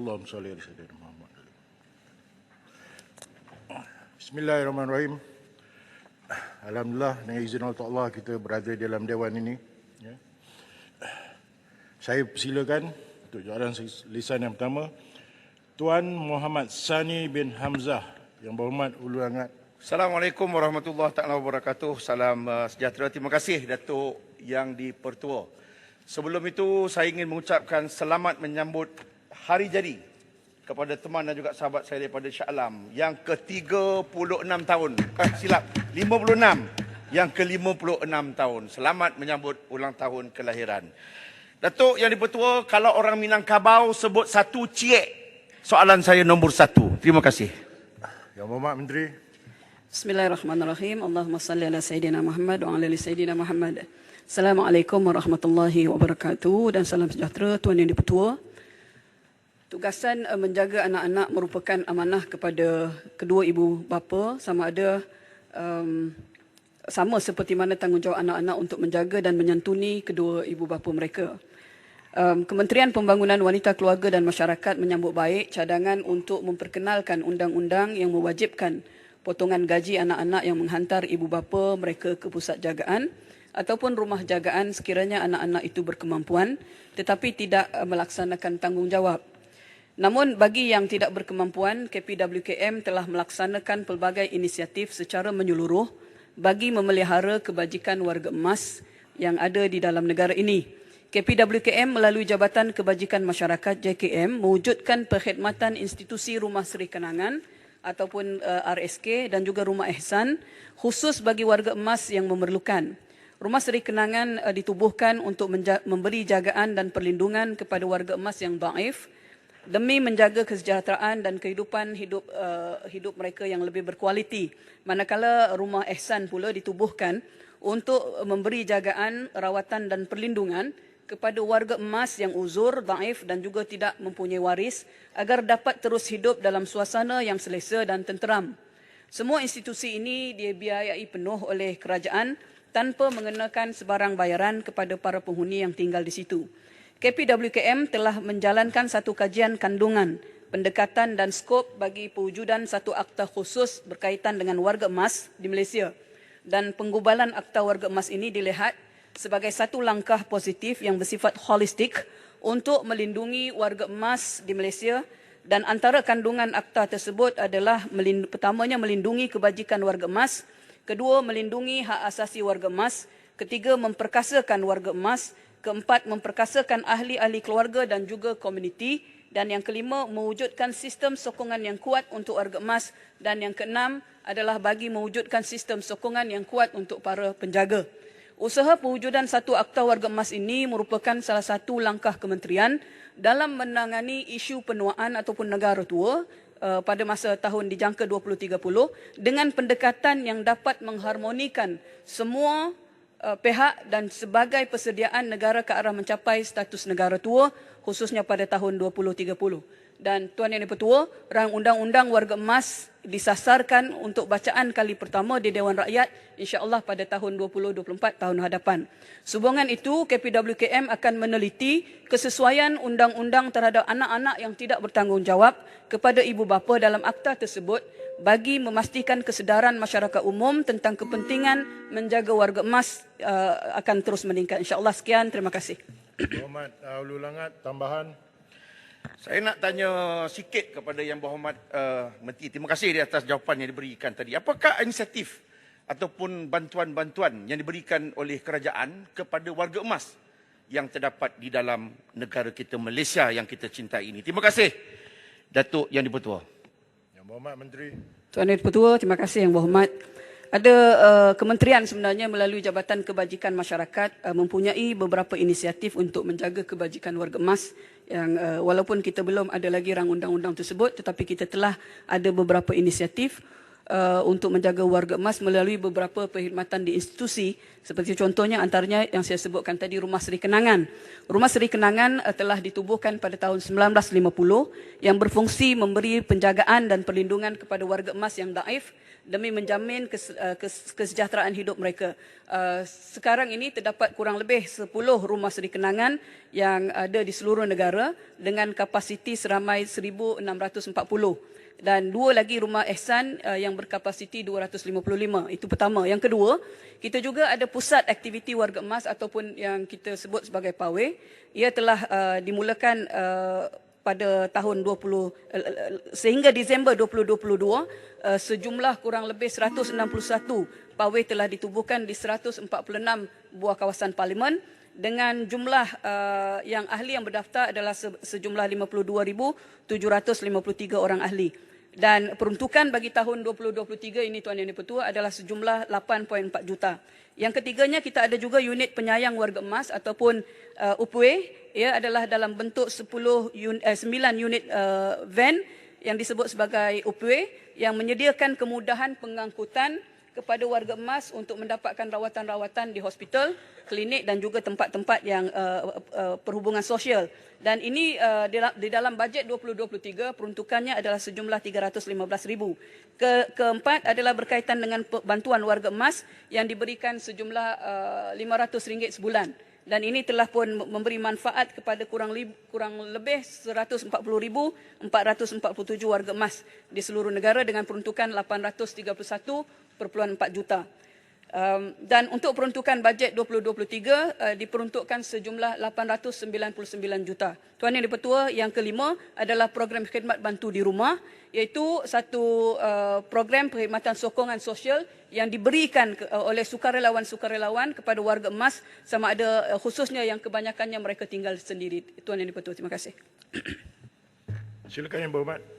Allahumma salli ala sayyidina Muhammad. Bismillahirrahmanirrahim. Alhamdulillah, dengan izin Allah kita berada dalam dewan ini. Ya. Saya persilakan untuk jawapan lisan yang pertama, Tuan Muhammad Sani bin Hamzah. Yang berhormat Ulu Langat. Assalamualaikum warahmatullahi taala wabarakatuh. Salam sejahtera. Terima kasih Datuk Yang di-Pertua. Sebelum itu saya ingin mengucapkan selamat menyambut hari jadi kepada teman dan juga sahabat saya daripada Shah Alam yang ke-36 tahun. Silap, 56. Yang ke-56 tahun. Selamat menyambut ulang tahun kelahiran. Datuk Yang di-Pertua, kalau orang Minangkabau sebut satu ciek, soalan saya nombor 1. Terima kasih. Yang berhormat Menteri. Bismillahirrahmanirrahim. Allahumma salli ala Sayyidina Muhammad wa ala ali Sayyidina Muhammad. Assalamualaikum warahmatullahi wabarakatuh dan salam sejahtera Tuan Yang di-Pertua. Tugasan menjaga anak-anak merupakan amanah kepada kedua ibu bapa, sama ada sama seperti mana tanggungjawab anak-anak untuk menjaga dan menyantuni kedua ibu bapa mereka. Kementerian Pembangunan Wanita, Keluarga dan Masyarakat menyambut baik cadangan untuk memperkenalkan undang-undang yang mewajibkan potongan gaji anak-anak yang menghantar ibu bapa mereka ke pusat jagaan ataupun rumah jagaan sekiranya anak-anak itu berkemampuan tetapi tidak melaksanakan tanggungjawab. Namun bagi yang tidak berkemampuan, KPWKM telah melaksanakan pelbagai inisiatif secara menyeluruh bagi memelihara kebajikan warga emas yang ada di dalam negara ini. KPWKM melalui Jabatan Kebajikan Masyarakat JKM mewujudkan perkhidmatan institusi Rumah Seri Kenangan ataupun RSK dan juga Rumah Ehsan khusus bagi warga emas yang memerlukan. Rumah Seri Kenangan ditubuhkan untuk memberi jagaan dan perlindungan kepada warga emas yang dhaif demi menjaga kesejahteraan dan kehidupan hidup mereka yang lebih berkualiti. Manakala Rumah Ehsan pula ditubuhkan untuk memberi jagaan, rawatan dan perlindungan kepada warga emas yang uzur, dhaif dan juga tidak mempunyai waris agar dapat terus hidup dalam suasana yang selesa dan tenteram. Semua institusi ini dibiayai penuh oleh kerajaan tanpa mengenakan sebarang bayaran kepada para penghuni yang tinggal di situ. KPWKM telah menjalankan satu kajian kandungan, pendekatan dan skop bagi pewujudan satu akta khusus berkaitan dengan warga emas di Malaysia. Dan penggubalan akta warga emas ini dilihat sebagai satu langkah positif yang bersifat holistik untuk melindungi warga emas di Malaysia, dan antara kandungan akta tersebut adalah pertamanya melindungi kebajikan warga emas, kedua melindungi hak asasi warga emas, ketiga memperkasakan warga emas, keempat memperkasakan ahli-ahli keluarga dan juga komuniti, dan yang kelima mewujudkan sistem sokongan yang kuat untuk warga emas, dan yang keenam adalah bagi mewujudkan sistem sokongan yang kuat untuk para penjaga. Usaha pewujudan satu akta warga emas ini merupakan salah satu langkah kementerian dalam menangani isu penuaan ataupun negara tua pada masa tahun dijangka 2030 dengan pendekatan yang dapat mengharmonikan semua pihak dan sebagai persediaan negara ke arah mencapai status negara tua khususnya pada tahun 2030. Dan Tuan Yang di-Pertua, rang undang-undang warga emas disasarkan untuk bacaan kali pertama di Dewan Rakyat insya-Allah pada tahun 2024 tahun hadapan. Sehubungan itu KPWKM akan meneliti kesesuaian undang-undang terhadap anak-anak yang tidak bertanggungjawab kepada ibu bapa dalam akta tersebut bagi memastikan kesedaran masyarakat umum tentang kepentingan menjaga warga emas akan terus meningkat insya-Allah. Sekian, terima kasih. Berhormat Ulu Langat, tambahan. Saya nak tanya sikit kepada Yang Berhormat Menteri. Terima kasih di atas jawapan yang diberikan tadi. Apakah inisiatif ataupun bantuan-bantuan yang diberikan oleh kerajaan kepada warga emas yang terdapat di dalam negara kita Malaysia yang kita cintai ini? Terima kasih, Datuk Yang di-Pertua. Yang berhormat Menteri. Tuan Yang di-Pertua, terima kasih Yang Berhormat. Ada kementerian sebenarnya melalui Jabatan Kebajikan Masyarakat mempunyai beberapa inisiatif untuk menjaga kebajikan warga emas yang walaupun kita belum ada lagi rang undang-undang tersebut tetapi kita telah ada beberapa inisiatif. untuk menjaga warga emas melalui beberapa perkhidmatan di institusi, seperti contohnya antaranya yang saya sebutkan tadi, Rumah Seri Kenangan. Rumah Seri Kenangan telah ditubuhkan pada tahun 1950 yang berfungsi memberi penjagaan dan perlindungan kepada warga emas yang daif demi menjamin kesejahteraan hidup mereka. Sekarang ini terdapat kurang lebih 10 Rumah Seri Kenangan yang ada di seluruh negara dengan kapasiti seramai 1,640. Dan 2 lagi rumah ihsan yang berkapasiti 255. Itu pertama. Yang kedua, kita juga ada pusat aktiviti warga emas ataupun yang kita sebut sebagai PAWE. Ia telah dimulakan pada tahun sehingga Disember 2022, sejumlah kurang lebih 161 PAWE telah ditubuhkan di 146 buah kawasan parlimen dengan jumlah yang ahli yang berdaftar adalah sejumlah 52,753 orang ahli. Dan peruntukan bagi tahun 2023 ini, Tuan Yang di-Pertua, adalah sejumlah 8.4 juta. Yang ketiganya, kita ada juga unit penyayang warga emas ataupun UPWE. Ia adalah dalam bentuk 9 unit van yang disebut sebagai UPWE yang menyediakan kemudahan pengangkutan kepada warga emas untuk mendapatkan rawatan-rawatan di hospital, klinik dan juga tempat-tempat yang perhubungan sosial. Dan ini di dalam bajet 2023 peruntukannya adalah sejumlah 315,000. Keempat adalah berkaitan dengan bantuan warga emas yang diberikan sejumlah RM500 sebulan. Dan ini telah pun memberi manfaat kepada kurang lebih 140,447 warga emas di seluruh negara dengan peruntukan 831.4 juta. Dan untuk peruntukan bajet 2023 diperuntukkan sejumlah 899 juta. Tuan Yang di-Pertua, yang kelima adalah program khidmat bantu di rumah, iaitu satu program perkhidmatan sokongan sosial yang diberikan oleh sukarelawan-sukarelawan kepada warga emas, sama ada khususnya yang kebanyakannya mereka tinggal sendiri. Tuan Yang di-Pertua, terima kasih. Silakan Yang Berhormat.